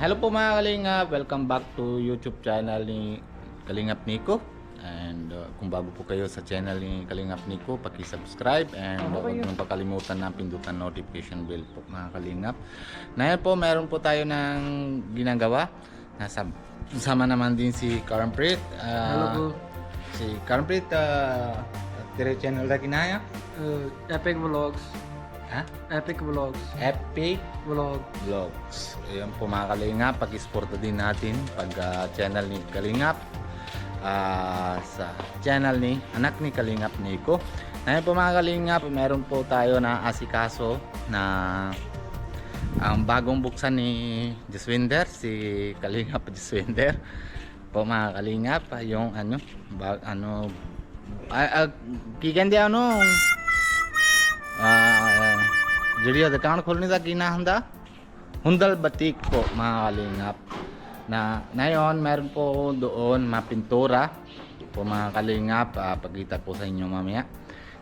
Hello po mga Kalingap, welcome back to YouTube channel ni Kalingap Nico. And kung bago po kayo sa channel ni Kalingap Nico, paki-subscribe and huwag niyong pakalimutan na pindutan notification bell po mga Kalingap. Ngayon po meron po tayo ng ginagawa. Sama naman din si Karmprit. Hello po. Si Karmprit, tire channel na kinaya? Epic Vlogs. Ha? Epic Vlogs. Epic Vlogs. Ayan po mga Kalingap, pag-sporta din natin pag channel ni Kalingap sa channel ni anak ni Kalingap Nico. Ngayon po mga Kalingap, meron po tayo na asikaso na ang bagong buksan ni Jaswinder, si Kalingap Jaswinder po mga Kalingap, yung किकंदे ਜਿਹੜੀ ਦੁਕਾਨ ਖੋਲਣੀ ਦਾ ਕੀ ਨਾਮ ਹੁੰਦਾ Hundal Batik po mga Kalingap. Na ngayon meron po doon mapintura po mga Kalingap, pagkita po sa inyo mamaya.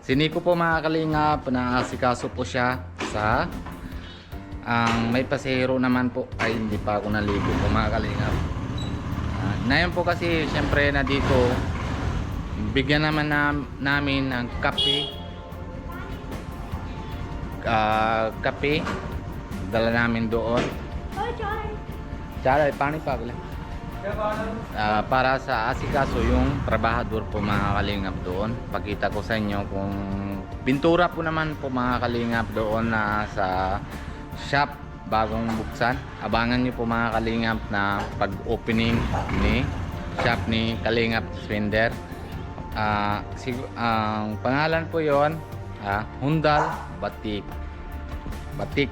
Si Nico po mga Kalingap, na asikaso po siya sa ang may pasahero naman po ay hindi pa ako naligo po mga Kalingap. Ngayon po kasi syempre na dito bigyan naman namin ng kape dala namin doon. Chara, pani pa pala. Para sa asikaso yung trabahador po mga Kalingap doon. Pakita ko sa inyo kung pintura po naman po mga Kalingap doon na sa shop bagong buksan. Abangan nyo po mga Kalingap na pag-opening ni shop ni Kalingap Jaswinder. Ang pangalan po yon Hundal Batik. Batik.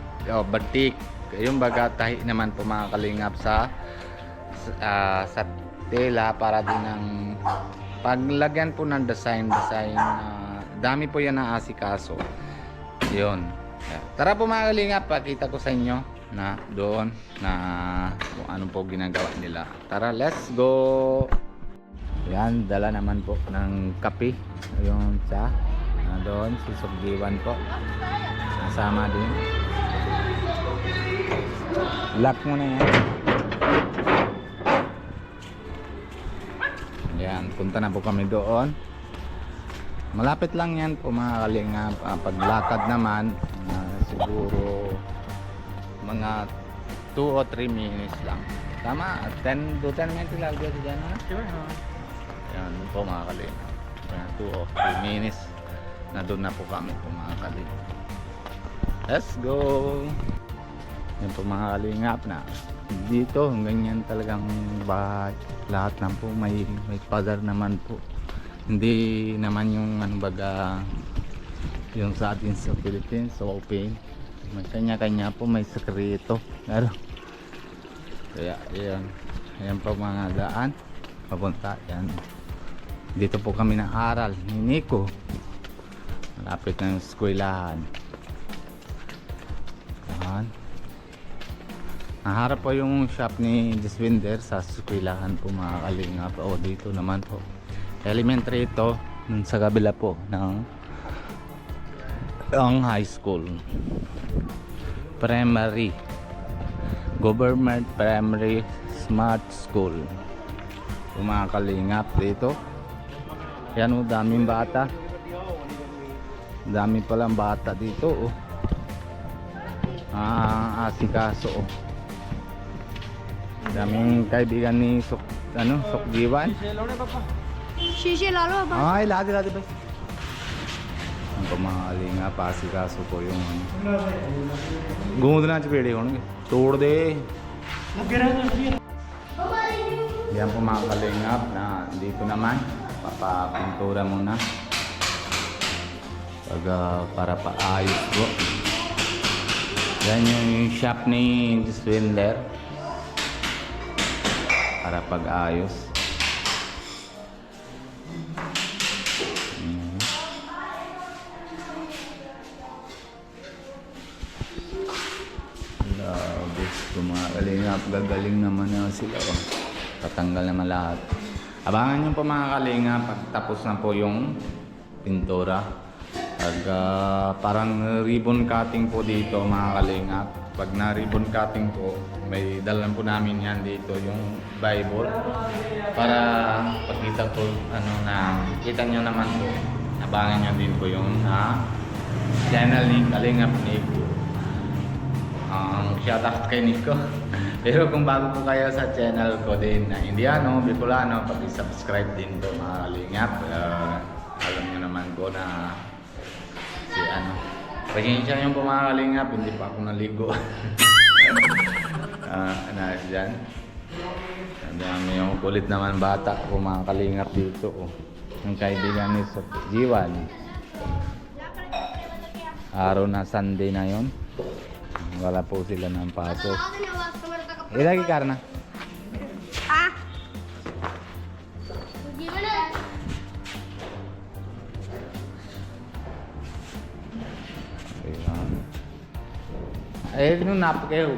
Yung baga tahi naman po mga Kalingap sa tela para din ng paglagyan po ng design. Dami po yan na asikaso. Yun. Tara po mga Kalingap, pakita ko sa inyo na doon na kung ano po ginagawa nila. Tara, let's go. Yan, dala naman po ng kape. Yung cha. Doon, si Sugdiwan po. Kasama din. Lock mo na yan. Yan, punta na po kami doon. Malapit lang yan po mga Kalingap. Paglakad naman, siguro mga 2 o 3 minutes lang. Tama, 10 minutes lang dito dyan ha? Sure, Yan po mga Kalingap. 2 o 3 minutes na doon na po kami po mga Kalingap. Let's go. Yan po mga Kalingap, na dito ganyan talagang bahay. Lahat na po may padar naman po. Hindi naman yung baga yung sa atin sa Philippines, so open. May kanya-kanya po, may sekreto. Pero kaya yan po mga daan papunta yan. Dito po kami nag-aral ni Nico. Malapit na yung eskwelahan. Yan. Naharap po yung shop ni Jaswinder sa eskwelahan po mga Kalingap. Dito naman po elementary ito, sa kabila po ng ang high school. Primary, government primary smart school po mga Kalingap dito. Yan daming bata. Dami palang bata dito asikaso daming kaibigan ni Sukdiwan. शीशे ला लो अब Ay, lagi ba? Ang pamahali nga, pasikaso po yung gumud na chipede hoਣਗੇ ਤੋੜ ਦੇ. Yan po mga Kalingap, na dito naman papapintura muna para paayos po. Yan yung shop ni Jaswinder para pag-ayos. Mga Kalingap, gagaling naman na sila. Tatanggal naman lahat. Abangan nyo po mga Kalingap, pag tapos na po yung pintura. Parang ribbon cutting po dito mga kalingap. Pag na ribbon cutting po, may dalan po namin yan dito yung Bible para pagkita po na kita nyo naman po, abangan nyo din po yung channel ni Kalingap Nico. Shoutout kay Nico. Pero kung bago po kayo sa channel ko din na Indiano, Bicolano, pag-subscribe din po mga kalingap. Alam nyo naman po na pasensya nyo po mga kalingap, hindi pa ako naligo. Dyan. Dami yung kulit naman bata po mga kalingap dito. Yung kaibigan ni Jiwan. Araw na Sunday na yon. Wala po sila ng pasok. Ilagi karna. Gimana? Nung napakayo.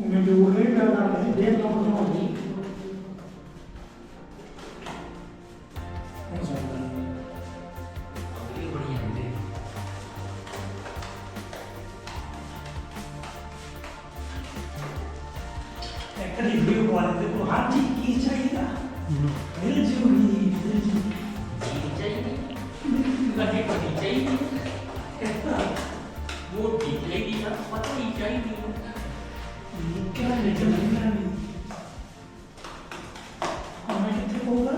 Medyo ulit na natin din ako noon. एक रिव्यू वाले को हाँ जी की चाहिए था मेरे जरूरी चाहिए लगे पड़ी चाहिए वो दिखेगी ना पता नहीं चाहिए क्या लेकर लगना नहीं हमें कितने होगा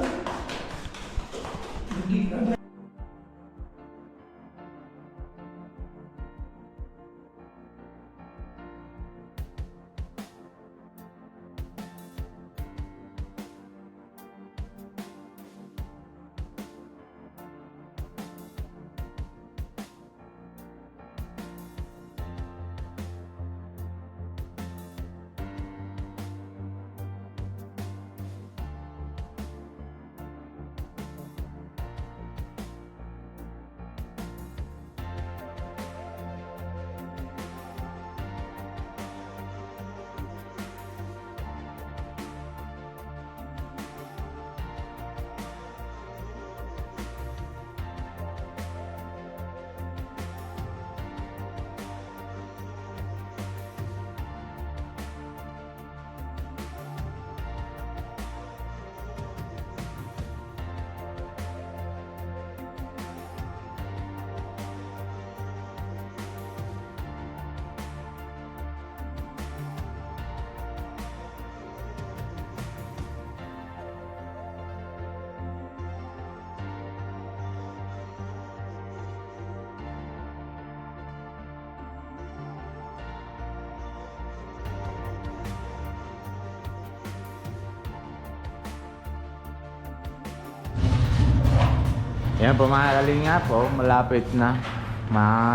Yan po mga kalingap po, malapit na.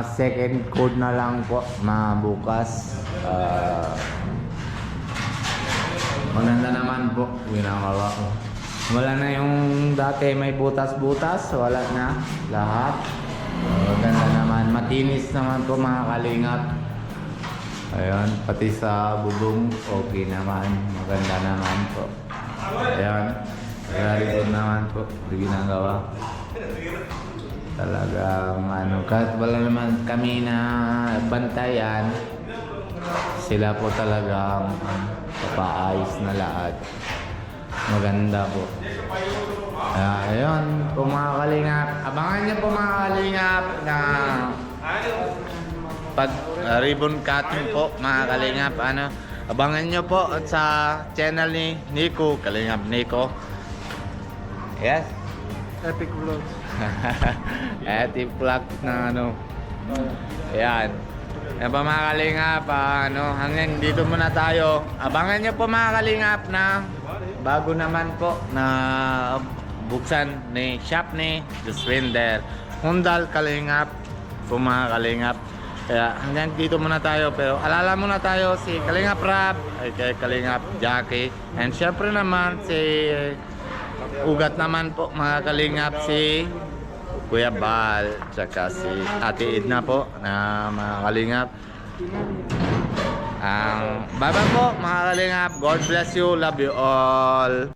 Second code na lang po, bukas. Maganda naman po, winawala ko. Wala na yung dati may butas-butas, wala na lahat. Maganda naman, matinis naman po mga kalingap. Ayun, pati sa bubong, okay naman, maganda naman po. Ayan, very good naman po, ginagawa. Talagang ano, kahit wala naman kami na bantayan, sila po talagang papaayos na lahat. Maganda po. Ayun, po mga kalingap. Abangan niyo po mga kalingap na pag ribbon cutting po mga kalingap. Ano, abangan niyo po sa channel ni Nico, Kalingap Nico. Yes. Epic vlogs. Epic vlog na ano. Ayan. Yan pa mga kalingap, ano, hanggang dito muna tayo. Abangan nyo po mga kalingap na bago naman po na buksan ni shop ni Juswinder Hundal Kalingap po mga kalingap. Kaya hanggang dito muna tayo, pero alala muna tayo si Kalingap Rab, ay kay Kalingap Jackie, and syempre naman si ugat naman po mga kalingap si Kuya Bal, tsaka si Ate Edna po na mga kalingap. Bye bye po mga kalingap. God bless you. Love you all.